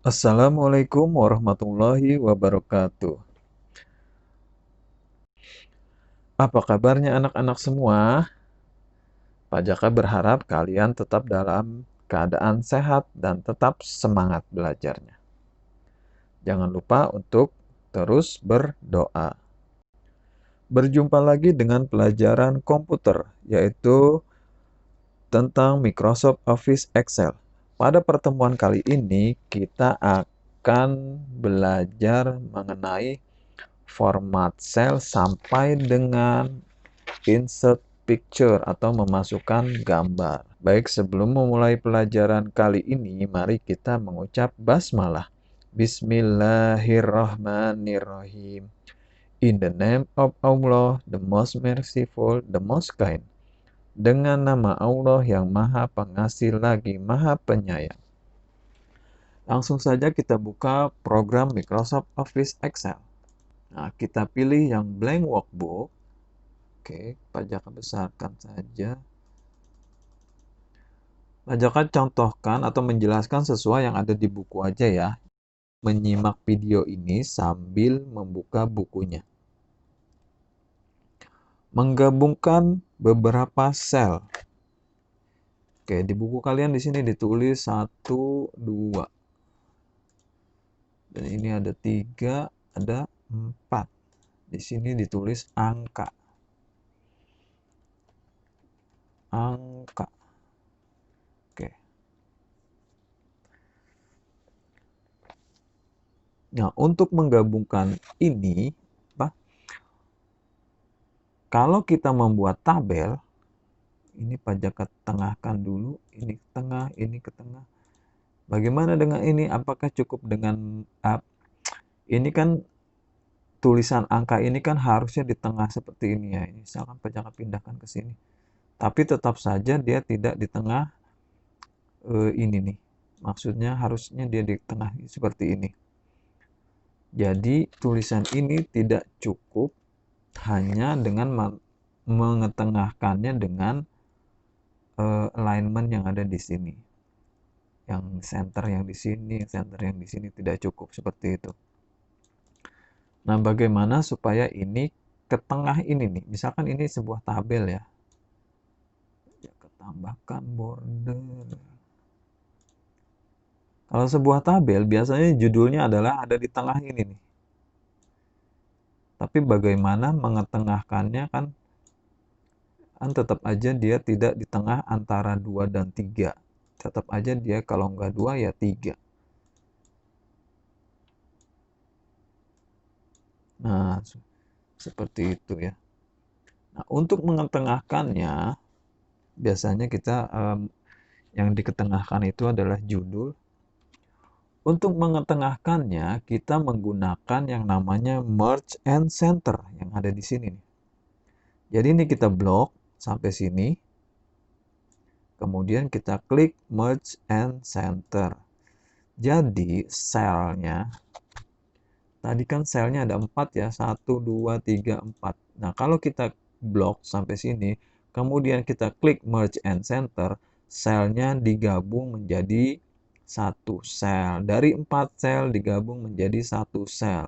Assalamualaikum warahmatullahi wabarakatuh. Apa kabarnya anak-anak semua? Pak Jaka berharap kalian tetap dalam keadaan sehat dan tetap semangat belajarnya. Jangan lupa untuk terus berdoa. Berjumpa lagi dengan pelajaran komputer, yaitu tentang Microsoft Office Excel. Pada pertemuan kali ini, kita akan belajar mengenai format sel sampai dengan insert picture atau memasukkan gambar. Baik, sebelum memulai pelajaran kali ini, mari kita mengucap basmalah. Bismillahirrahmanirrahim. In the name of Allah, the most merciful, the most kind. Dengan nama Allah yang Maha Pengasih lagi Maha Penyayang. Langsung saja kita buka program Microsoft Office Excel. Nah, kita pilih yang blank workbook. Oke, Pak Jaka besarkan saja. Pak Jaka contohkan atau menjelaskan sesuai yang ada di buku aja ya. Menyimak video ini sambil membuka bukunya. Menggabungkan beberapa sel. Oke, di buku kalian di sini ditulis 1, 2. Dan ini ada 3, ada 4. Di sini ditulis angka. Angka. Oke. Nah, untuk menggabungkan ini, kalau kita membuat tabel, ini Pak Jaka tengahkan dulu, ini ke tengah, ini ke tengah. Bagaimana dengan ini? Apakah cukup dengan ini kan tulisan angka ini kan harusnya di tengah seperti ini ya. Ini misalkan Pak Jaka pindahkan ke sini. Tapi tetap saja dia tidak di tengah ini nih. Maksudnya harusnya dia di tengah seperti ini. Jadi tulisan ini tidak cukup hanya dengan mengetengahkannya dengan alignment yang ada di sini. Yang center yang di sini, center yang di sini tidak cukup seperti itu. Nah, bagaimana supaya ini ke tengah ini nih? Misalkan ini sebuah tabel ya. Ya, tambahkan border. Kalau sebuah tabel biasanya judulnya adalah ada di tengah ini nih. Tapi bagaimana mengetengahkannya kan tetap aja dia tidak di tengah antara 2 dan 3. Tetap aja dia kalau nggak 2 ya 3. Nah, seperti itu ya. Nah, untuk mengetengahkannya biasanya kita yang diketengahkan itu adalah judul. Untuk mengetengahkannya kita menggunakan yang namanya merge and center yang ada di sini nih. Jadi ini kita blok sampai sini. Kemudian kita klik merge and center. Jadi selnya tadi kan selnya ada 4 ya, 1 2 3 4. Nah, kalau kita blok sampai sini, kemudian kita klik merge and center, selnya digabung menjadi satu sel. Dari 4 sel digabung menjadi satu sel.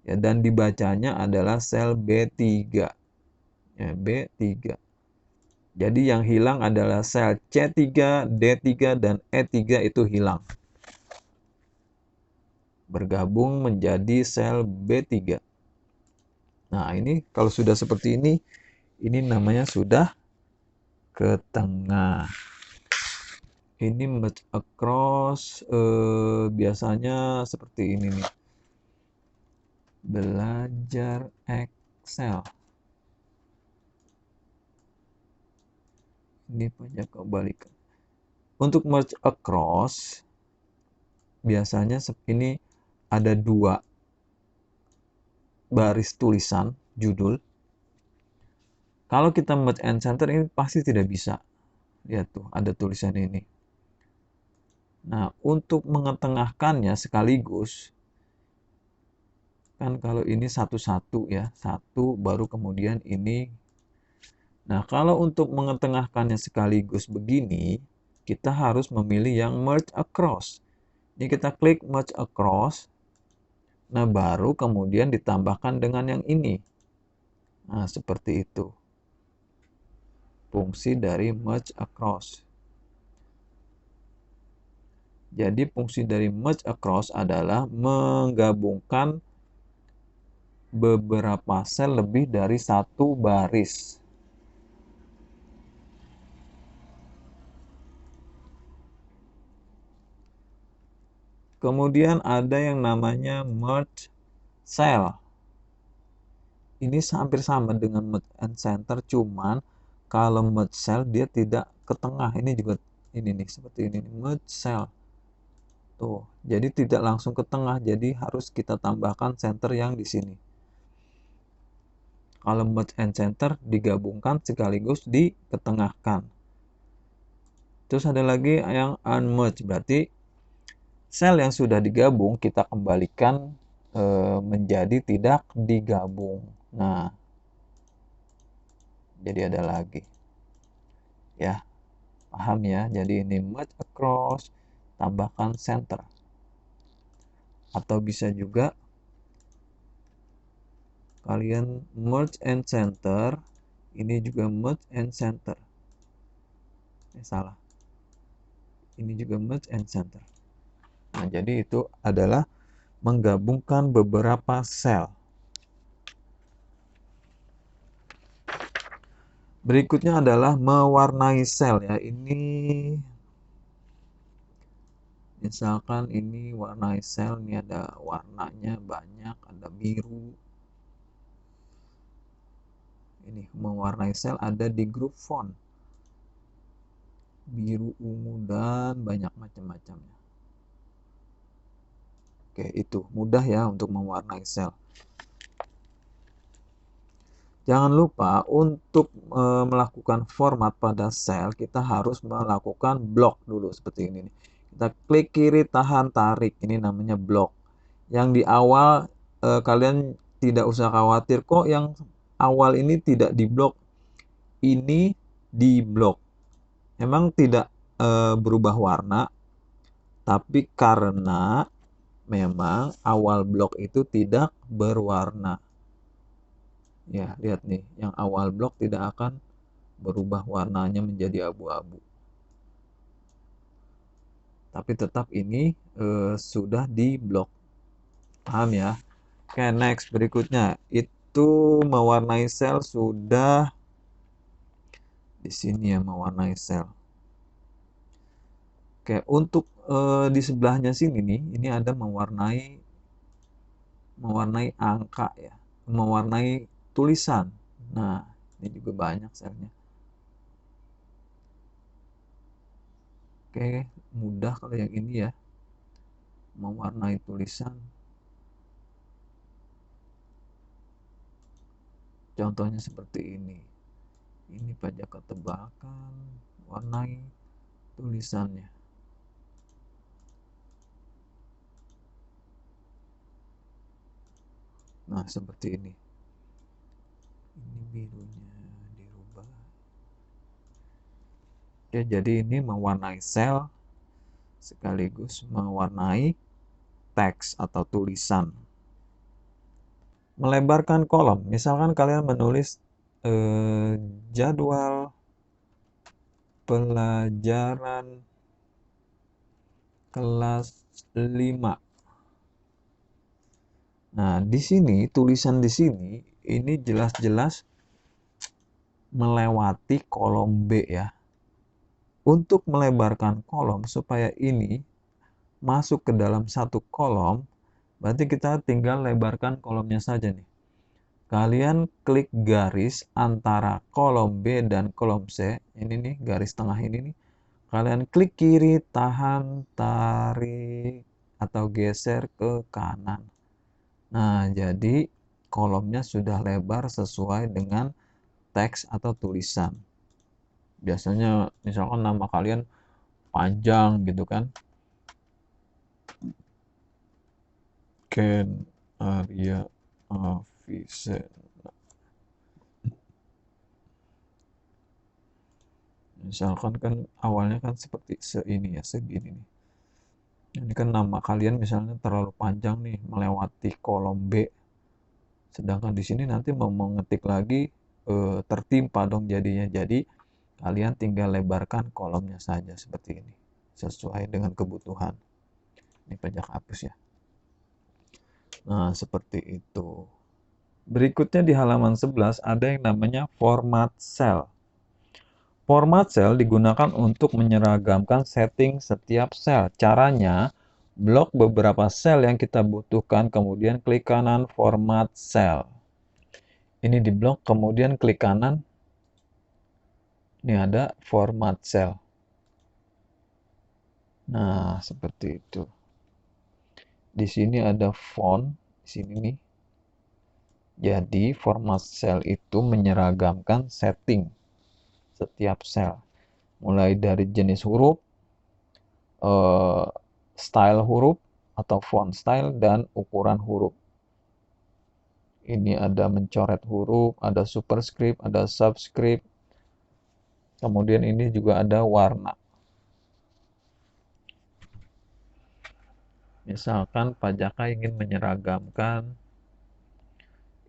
Ya, dan dibacanya adalah sel B3. Ya, B3. Jadi yang hilang adalah sel C3, D3, dan E3 itu hilang. Bergabung menjadi sel B3. Nah, ini kalau sudah seperti ini namanya sudah ke tengah. Ini merge across, biasanya seperti ini nih. Belajar Excel. Ini banyak kebalikan. Untuk merge across, biasanya ini ada 2 baris tulisan judul. Kalau kita merge and center ini pasti tidak bisa. Lihat tuh, ada tulisan ini. Nah, untuk mengetengahkannya sekaligus, kan kalau ini satu-satu ya, satu baru kemudian ini. Nah, kalau untuk mengetengahkannya sekaligus begini, kita harus memilih yang merge across. Ini kita klik merge across. Nah, baru kemudian ditambahkan dengan yang ini. Nah, seperti itu. Fungsi dari merge across. Jadi fungsi dari merge across adalah menggabungkan beberapa sel lebih dari satu baris. Kemudian ada yang namanya merge cell. Ini hampir sama dengan merge and center, cuman kalau merge cell dia tidak ke tengah. Ini juga ini nih, seperti ini, merge cell. Tuh, jadi tidak langsung ke tengah, jadi harus kita tambahkan center yang di sini. Kalau merge and center digabungkan sekaligus diketengahkan. Terus ada lagi yang unmerge, berarti sel yang sudah digabung kita kembalikan menjadi tidak digabung. Nah, jadi ada lagi. Ya, paham ya? Jadi ini merge across, tambahkan center. Atau bisa juga kalian merge and center, ini juga merge and center. Salah. Ini juga merge and center. Nah, jadi itu adalah menggabungkan beberapa sel. Berikutnya adalah mewarnai sel ya. Ini misalkan ini warnai sel, ini ada warnanya banyak, ada biru. Ini mewarnai sel ada di grup font. Biru, ungu, dan banyak macam-macamnya. Oke, itu mudah ya untuk mewarnai sel. Jangan lupa untuk melakukan format pada sel, kita harus melakukan blok dulu seperti ini. Kita klik kiri, tahan, tarik. Ini namanya blok. Yang di awal kalian tidak usah khawatir kok yang awal ini tidak diblok. Ini diblok. Memang tidak berubah warna, tapi karena memang awal blok itu tidak berwarna. Ya, lihat nih, yang awal blok tidak akan berubah warnanya menjadi abu-abu. Tapi tetap ini sudah di blok. Paham ya? Oke, next berikutnya itu mewarnai sel sudah di sini ya, mewarnai sel. Oke, untuk di sebelahnya sini nih, ini ada mewarnai angka ya, mewarnai tulisan. Nah, ini juga banyak selnya. Oke, mudah kalau yang ini ya, mewarnai tulisan. Contohnya seperti ini. Ini pajak ketebakan, warnai tulisannya. Nah, seperti ini. Ini birunya dirubah. Oke, jadi ini mewarnai sel sekaligus mewarnai teks atau tulisan. Melebarkan kolom. Misalkan kalian menulis jadwal pelajaran kelas 5. Nah, di sini tulisan di sini ini jelas-jelas melewati kolom B ya. Untuk melebarkan kolom supaya ini masuk ke dalam satu kolom, berarti kita tinggal lebarkan kolomnya saja nih. Kalian klik garis antara kolom B dan kolom C. Ini nih, garis tengah ini nih. Kalian klik kiri, tahan, tarik, atau geser ke kanan. Nah, jadi kolomnya sudah lebar sesuai dengan teks atau tulisan. Biasanya misalkan nama kalian panjang gitu kan. Ken Arya Avicenna. Misalkan kan awalnya kan seperti ini ya, segini nih. Ini kan nama kalian misalnya terlalu panjang nih, melewati kolom B. Sedangkan di sini nanti mau mengetik lagi tertimpa dong jadinya. Jadi kalian tinggal lebarkan kolomnya saja seperti ini, sesuai dengan kebutuhan. Ini pajak hapus ya. Nah, seperti itu. Berikutnya di halaman 11 ada yang namanya format cell. Format cell digunakan untuk menyeragamkan setting setiap sel. Caranya, blok beberapa sel yang kita butuhkan, kemudian klik kanan format cell. Ini di blok, kemudian klik kanan. Ini ada format cell. Nah, seperti itu. Di sini ada font, di sini nih. Jadi, format cell itu menyeragamkan setting setiap sel. Mulai dari jenis huruf, style huruf atau font style, dan ukuran huruf. Ini ada mencoret huruf, ada superscript, ada subscript. Kemudian ini juga ada warna. Misalkan Pak Jaka ingin menyeragamkan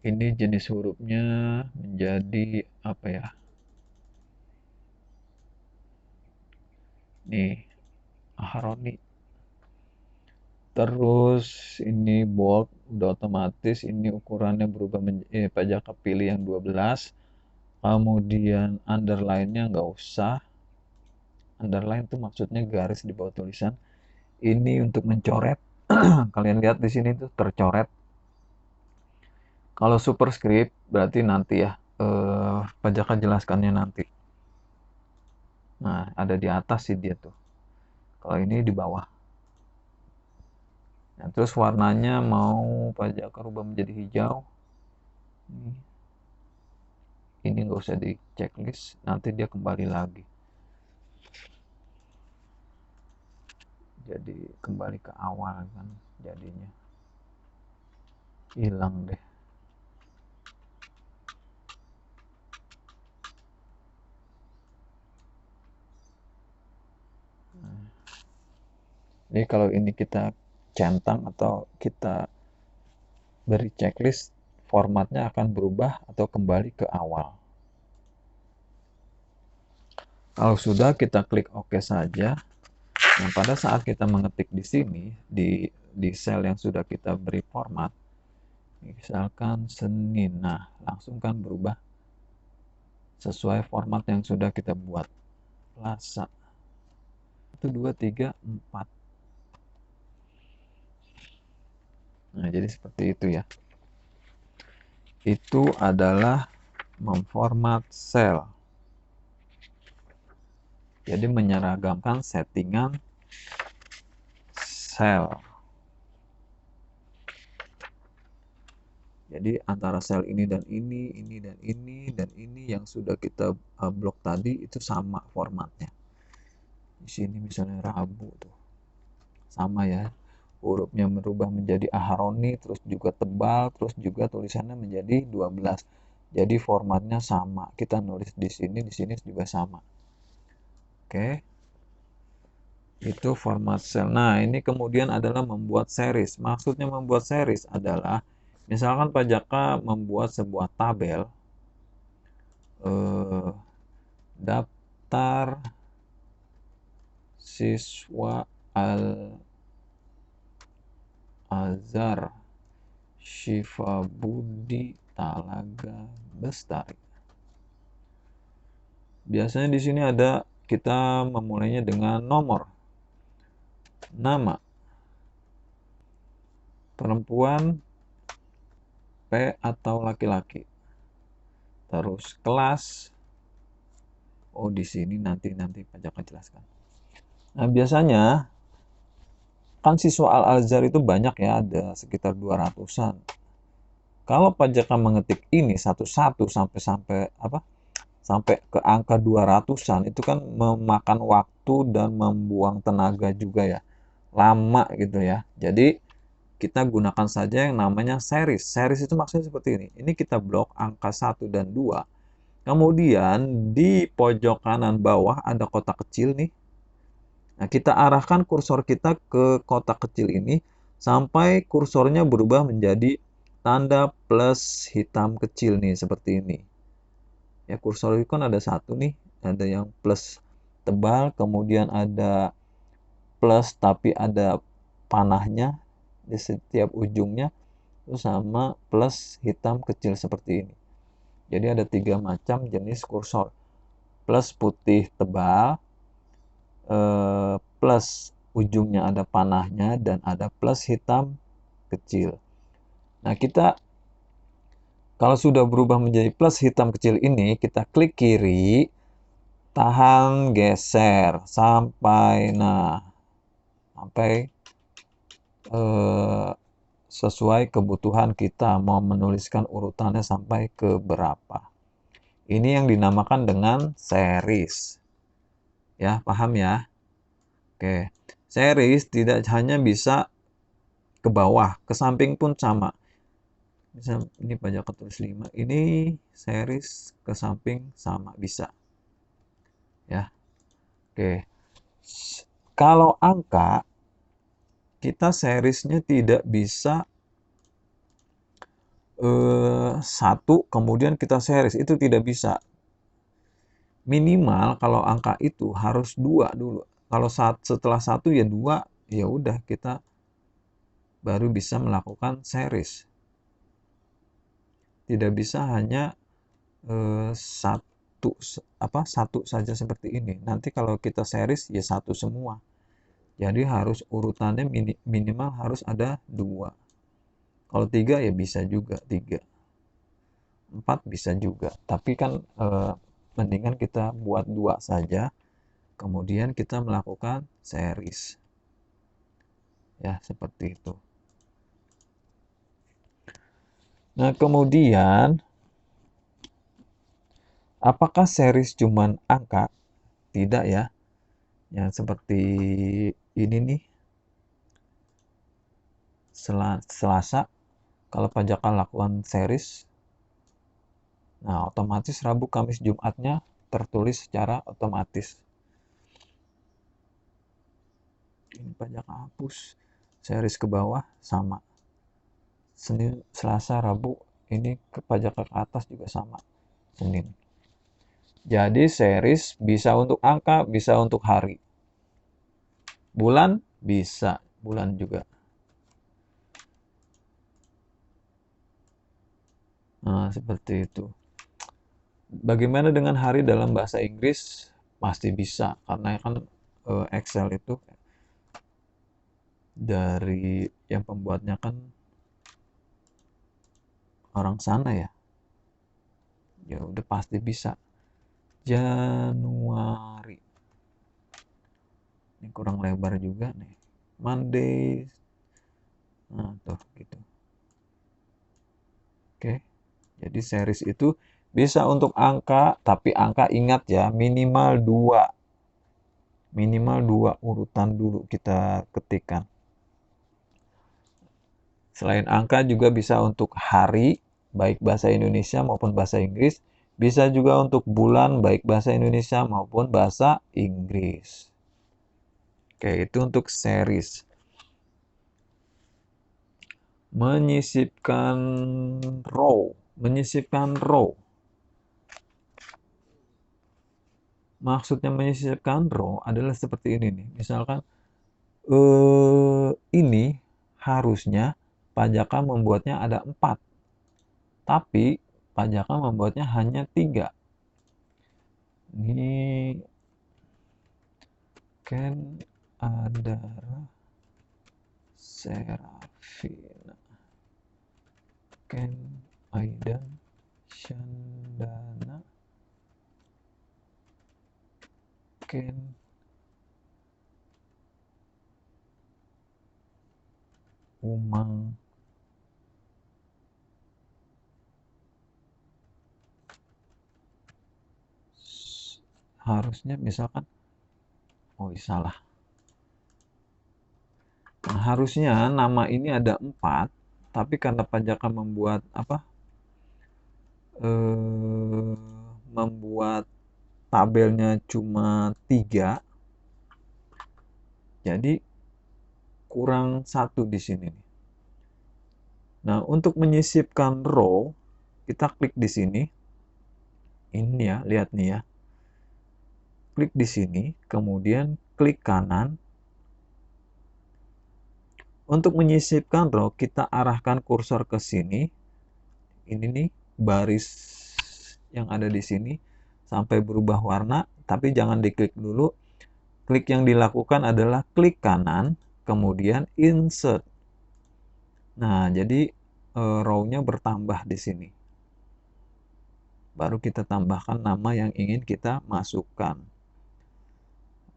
ini jenis hurufnya menjadi apa ya? Nih, Aharoni. Terus ini bold, udah otomatis ini ukurannya berubah Pak Jaka pilih yang 12. Kemudian underline-nya nggak usah. Underline itu maksudnya garis di bawah tulisan. Ini untuk mencoret. Kalian lihat di sini tuh tercoret. Kalau superscript berarti nanti ya, Pak Jaka jelaskannya nanti. Nah, ada di atas sih dia tuh. Kalau ini di bawah. Nah, terus warnanya mau Pak Jaka rubah menjadi hijau. Ini nggak usah di checklist, nanti dia kembali lagi. Jadi kembali ke awal kan jadinya. Hilang deh. Jadi kalau ini kita centang atau kita beri checklist, formatnya akan berubah atau kembali ke awal. Kalau sudah, kita klik OK saja. Nah, pada saat kita mengetik di sini, di sel yang sudah kita beri format, misalkan Senin, nah langsung kan berubah sesuai format yang sudah kita buat. Selasa. 1, 2, 3, 4. Nah, jadi seperti itu ya. Itu adalah memformat sel. Jadi menyeragamkan settingan sel. Jadi antara sel ini dan ini dan ini dan ini yang sudah kita blok tadi itu sama formatnya. Di sini misalnya Rabu tuh. Sama ya. Hurufnya berubah menjadi Aharoni, terus juga tebal, terus juga tulisannya menjadi 12. Jadi formatnya sama. Kita nulis di sini juga sama. Oke. Itu format sel. Nah, ini kemudian adalah membuat series. Maksudnya membuat series adalah, misalkan Pak Jaka membuat sebuah tabel, daftar siswa Al-Azhar Syifa Budi Talaga Bestari. Biasanya di sini ada, kita memulainya dengan nomor, nama, perempuan, P atau laki-laki, terus kelas. Oh, di sini nanti Pak Jaka jelaskan. Nah, biasanya kan siswa Al-Azhar itu banyak ya, ada sekitar 200-an. Kalau Pak Jaka mengetik ini satu-satu sampai ke angka 200-an, itu kan memakan waktu dan membuang tenaga juga ya. Lama gitu ya. Jadi kita gunakan saja yang namanya series. Series itu maksudnya seperti ini. Ini kita blok angka 1 dan 2. Kemudian di pojok kanan bawah ada kotak kecil nih. Nah, kita arahkan kursor kita ke kotak kecil ini sampai kursornya berubah menjadi tanda plus hitam kecil nih, seperti ini. Ya, kursor itu kan ada satu nih, ada yang plus tebal, kemudian ada plus tapi ada panahnya di setiap ujungnya, terus sama plus hitam kecil seperti ini. Jadi ada 3 macam jenis kursor. Plus putih tebal, plus ujungnya ada panahnya, dan ada plus hitam kecil. Nah, kita kalau sudah berubah menjadi plus hitam kecil ini, kita klik kiri, tahan geser sampai sesuai kebutuhan kita mau menuliskan urutannya sampai ke berapa. Ini yang dinamakan dengan series. Ya, paham ya? Oke. Series tidak hanya bisa ke bawah, ke samping pun sama. Misal ini pajak ketulis 5, ini series ke samping sama bisa. Ya. Oke. Kalau angka, kita seriesnya tidak bisa satu kemudian kita series, itu tidak bisa. Minimal kalau angka itu harus 2 dulu. Kalau setelah 1 ya 2, ya udah kita baru bisa melakukan series. Tidak bisa hanya satu saja seperti ini. Nanti kalau kita series ya satu semua. Jadi harus urutannya minimal harus ada 2. Kalau 3 ya bisa juga 3. 4 bisa juga. Tapi kan mendingan kita buat 2 saja. Kemudian kita melakukan series. Ya, seperti itu. Nah, kemudian apakah series cuman angka? Tidak ya. Yang seperti ini nih. Selasa, kalau pajakan lakukan series, nah otomatis Rabu, Kamis, Jumatnya tertulis secara otomatis. Ini pajak hapus, series ke bawah sama. Senin, Selasa, Rabu, ini ke pajak ke atas juga sama. Senin. Jadi series bisa untuk angka, bisa untuk hari. Bulan bisa, bulan juga. Nah, seperti itu. Bagaimana dengan hari dalam bahasa Inggris? Pasti bisa, karena kan Excel itu dari yang pembuatnya kan orang sana ya. Ya udah pasti bisa. Januari. Ini kurang lebar juga nih. Monday. Nah, tuh gitu. Oke. Jadi series itu bisa untuk angka, tapi angka ingat ya, minimal 2. Minimal 2 urutan dulu kita ketikkan. Selain angka juga bisa untuk hari, baik bahasa Indonesia maupun bahasa Inggris. Bisa juga untuk bulan, baik bahasa Indonesia maupun bahasa Inggris. Oke, itu untuk series. Menyisipkan row. Menyisipkan row. Maksudnya menyisipkan row adalah seperti ini nih. Misalkan ini harusnya pajakan membuatnya ada 4. Tapi pajakan membuatnya hanya 3. Ini Ken Adara Serafina, Ken Aidan Syandana, Ken Umang harusnya misalkan salah. Nah, harusnya nama ini ada 4, tapi karena pajakan membuat membuat tabelnya cuma 3, Jadi kurang 1 di sini. Nah, untuk menyisipkan row, kita klik di sini. Ini ya, lihat nih ya. Klik di sini, kemudian klik kanan. Untuk menyisipkan row, kita arahkan kursor ke sini. Ini nih, baris yang ada di sini sampai berubah warna, tapi jangan diklik dulu. Klik yang dilakukan adalah klik kanan, kemudian insert. Nah, jadi row-nya bertambah di sini. Baru kita tambahkan nama yang ingin kita masukkan.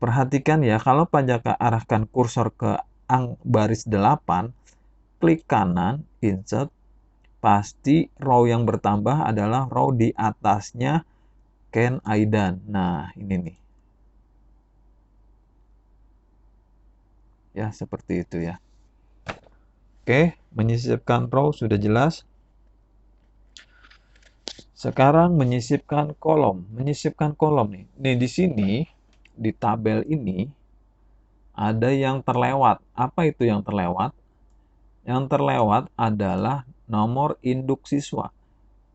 Perhatikan ya, kalau Pajaka arahkan kursor ke baris 8, klik kanan, insert, pasti row yang bertambah adalah row di atasnya Ken Aidan. Nah, ini nih. Ya, seperti itu ya. Oke, menyisipkan row sudah jelas. Sekarang menyisipkan kolom. Menyisipkan kolom nih. Nih di sini, di tabel ini, ada yang terlewat. Apa itu yang terlewat? Yang terlewat adalah nomor induk siswa.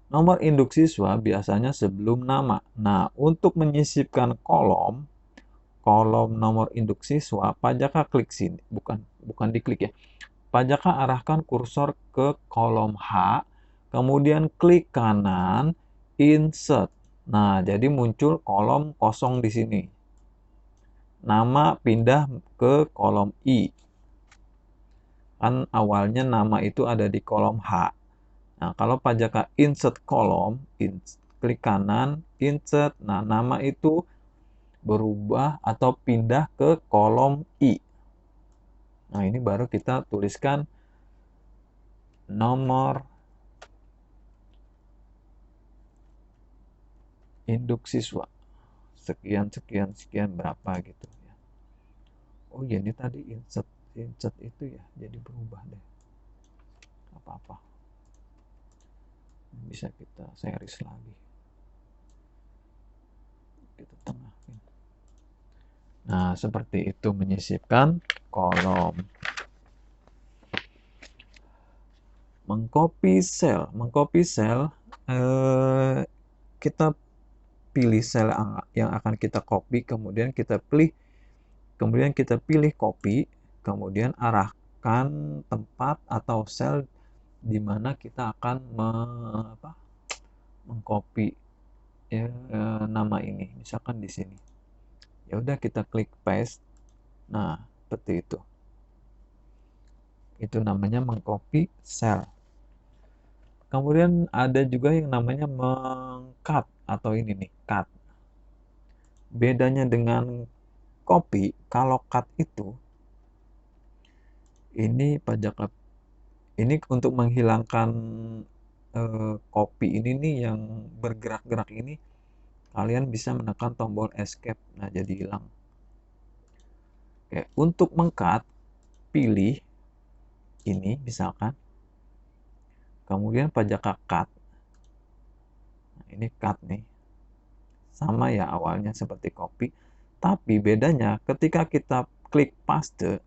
Nomor induk siswa biasanya sebelum nama. Nah, untuk menyisipkan kolom nomor induk siswa, Pajaka klik sini. Bukan diklik ya. Pajaka arahkan kursor ke kolom H, kemudian klik kanan, insert. Nah, jadi muncul kolom kosong di sini. Nama pindah ke kolom I. Kan awalnya nama itu ada di kolom H. Nah, kalau Pajaka insert kolom, klik kanan, insert. Nah, nama itu berubah atau pindah ke kolom I. Nah, ini baru kita tuliskan nomor induk siswa. Sekian, sekian, sekian, berapa gitu ya. Oh iya, ini tadi insert itu ya, jadi berubah deh. Apa-apa. Bisa kita series lagi. Kita tengahin. Nah, seperti itu menyisipkan kolom. Mengcopy sel. Kita pilih sel yang akan kita copy, kemudian kita pilih copy, kemudian arahkan tempat atau sel di mana kita akan mengcopy ya, nama ini. Misalkan di sini. Ya udah kita klik paste. Nah, seperti itu. Itu namanya mengcopy sel. Kemudian ada juga yang namanya meng-cut atau ini nih, cut. Bedanya dengan copy, kalau cut itu ini ini untuk menghilangkan copy ini nih yang bergerak-gerak ini, kalian bisa menekan tombol escape. Nah, jadi hilang. Oke, untuk meng-cut, pilih ini misalkan. Kemudian Pajaka cut. Nah, ini cut nih. Sama ya awalnya seperti copy. Tapi bedanya ketika kita klik paste,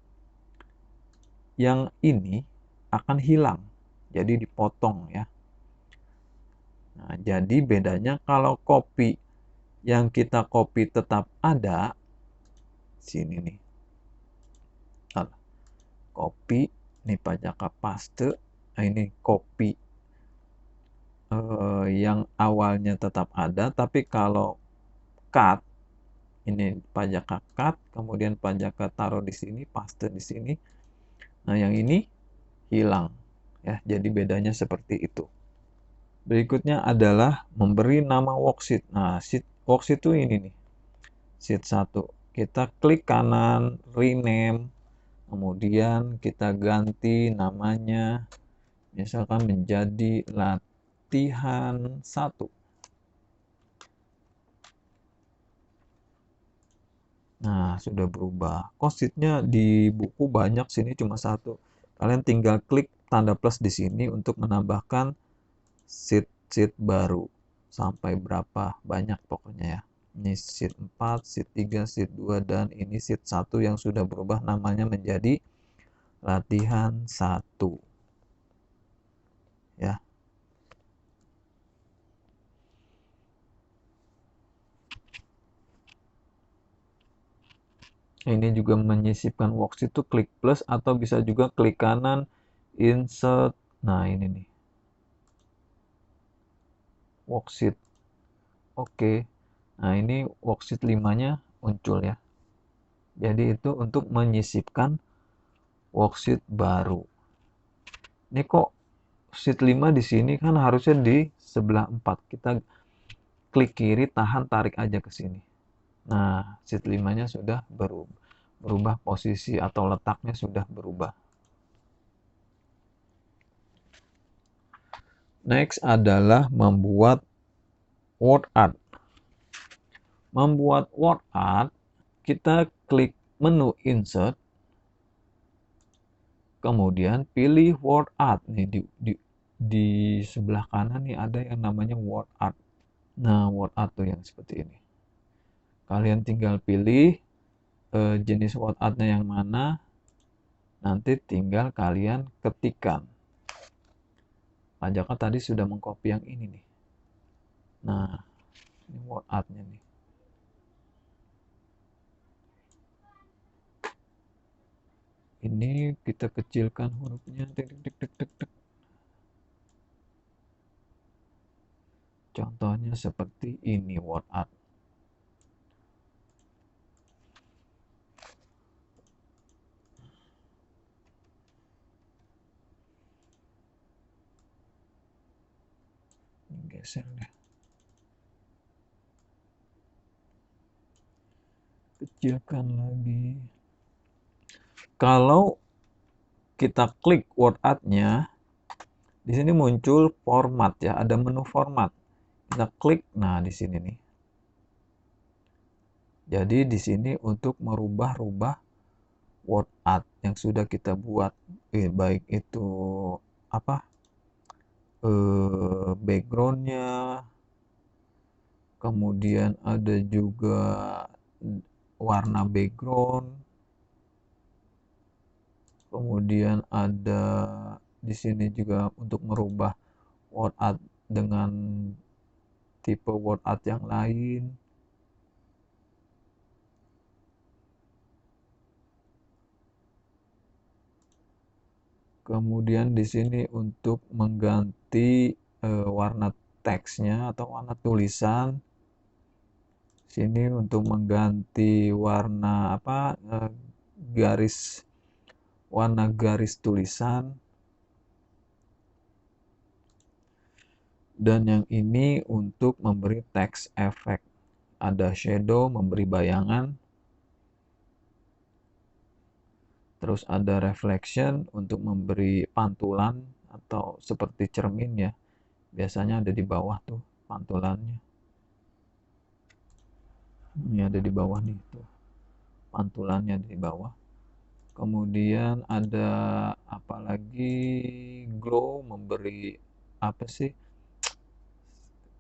yang ini akan hilang. Jadi dipotong ya. Nah, jadi bedanya kalau copy yang kita copy tetap ada, sini nih. Copy, nih Pajaka paste. Nah, ini copy yang awalnya tetap ada, tapi kalau cut, ini Pajaka cut, kemudian Pajaka taruh di sini, paste di sini. Nah, yang ini hilang ya. Jadi bedanya seperti itu. Berikutnya adalah memberi nama worksheet. Nah, worksheet itu ini nih. Sheet 1. Kita klik kanan, rename. Kemudian kita ganti namanya. Misalkan menjadi latihan 1. Nah, sudah berubah. Kok sheet-nya di buku banyak, sini cuma 1. Kalian tinggal klik tanda plus di sini untuk menambahkan sheet baru. Sampai berapa banyak pokoknya ya. Ini sheet 4, sheet 3, sheet 2, dan ini sheet 1 yang sudah berubah namanya menjadi latihan 1. Ya. Ini juga menyisipkan worksheet itu klik plus atau bisa juga klik kanan insert. Nah, ini nih. Worksheet. Oke. Nah, ini worksheet 5-nya muncul ya. Jadi itu untuk menyisipkan worksheet baru. Ini kok sheet 5 di sini kan harusnya di sebelah 4. Kita klik kiri, tahan, tarik aja ke sini. Nah, sheet 5-nya sudah berubah posisi atau letaknya sudah berubah. Next adalah membuat word art. Membuat word art, kita klik menu insert, kemudian pilih word art. Nih di sebelah kanan nih ada yang namanya word art. Nah, word art tuh yang seperti ini. Kalian tinggal pilih jenis word artnya yang mana, nanti tinggal kalian ketikkan. Pak Jaka tadi sudah mengcopy yang ini nih. Nah, ini word artnya nih. Ini kita kecilkan hurufnya. Contohnya seperti ini word art. Geser deh. Kecilkan lagi. Kalau kita klik word art-nya, di sini muncul format ya, ada menu format. Kita klik, nah di sini nih. Jadi di sini untuk merubah-rubah word art yang sudah kita buat, baik itu apa, backgroundnya, kemudian ada juga warna background, kemudian ada di sini juga untuk merubah word art dengan tipe word art yang lain. Kemudian di sini untuk mengganti warna teksnya atau warna tulisan. Sini untuk mengganti warna apa, warna garis tulisan. Dan yang ini untuk memberi text effect. Ada shadow, memberi bayangan. Terus ada reflection untuk memberi pantulan atau seperti cermin ya. Biasanya ada di bawah tuh pantulannya. Ini ada di bawah nih tuh. Pantulannya ada di bawah. Kemudian ada apa lagi? Glow, memberi apa sih?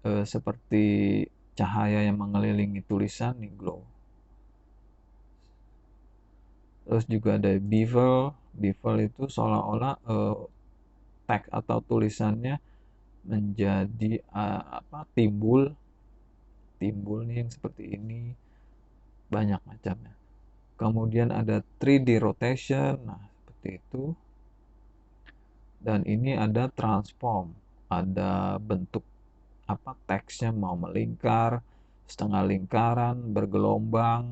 Seperti cahaya yang mengelilingi tulisan nih, glow. Terus juga ada bevel. Bevel itu seolah-olah teks atau tulisannya menjadi timbul nih yang seperti ini, banyak macamnya. Kemudian ada 3D rotation, nah seperti itu. Dan ini ada transform, ada bentuk apa teksnya mau melingkar, setengah lingkaran, bergelombang,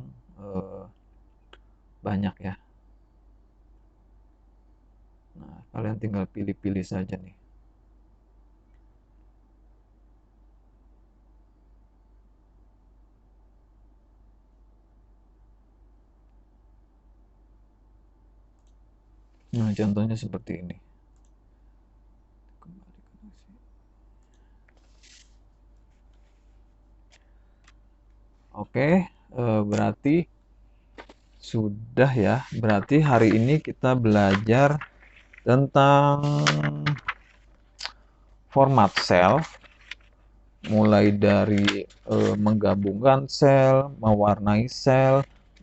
banyak ya. Nah, kalian tinggal pilih-pilih saja nih. Nah, contohnya seperti ini. Oke, berarti sudah ya. Berarti hari ini kita belajar tentang format cell, mulai dari menggabungkan sel,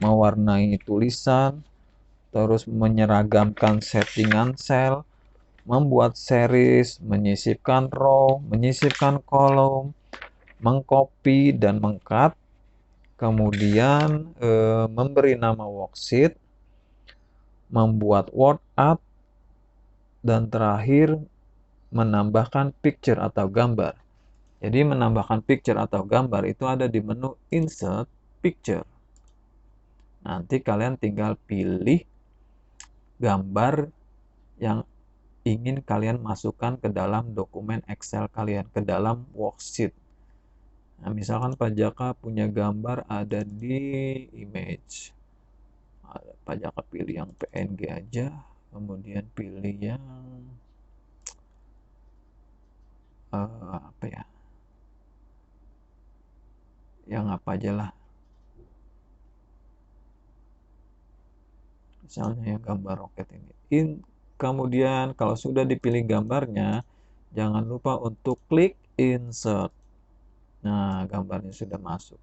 mewarnai tulisan, terus menyeragamkan settingan sel, membuat series, menyisipkan row, menyisipkan kolom, mengcopy dan mengcut, kemudian memberi nama worksheet, membuat word art, dan terakhir menambahkan picture atau gambar. Jadi menambahkan picture atau gambar itu ada di menu Insert Picture. Nanti kalian tinggal pilih gambar yang ingin kalian masukkan ke dalam dokumen Excel kalian, ke dalam worksheet. Nah, misalkan Pak Jaka punya gambar ada di image. Pak Jaka pilih yang PNG aja, kemudian pilih yang apa ya? Yang apa aja lah. Misalnya yang gambar roket ini. Kemudian kalau sudah dipilih gambarnya, jangan lupa untuk klik insert. Nah, gambarnya sudah masuk.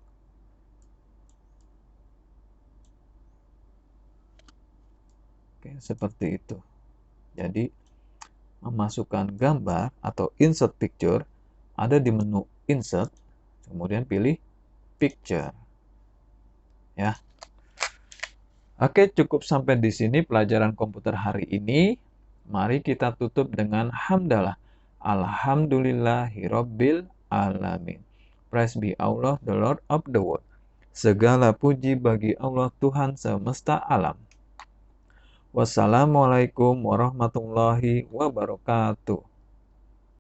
Oke, seperti itu. Jadi, memasukkan gambar atau insert picture ada di menu insert, kemudian pilih picture. Ya. Oke, cukup sampai di sini pelajaran komputer hari ini. Mari kita tutup dengan hamdalah. Alhamdulillahirabbil alamin. Praise be Allah, the Lord of the world. Segala puji bagi Allah Tuhan semesta alam. Wassalamualaikum warahmatullahi wabarakatuh.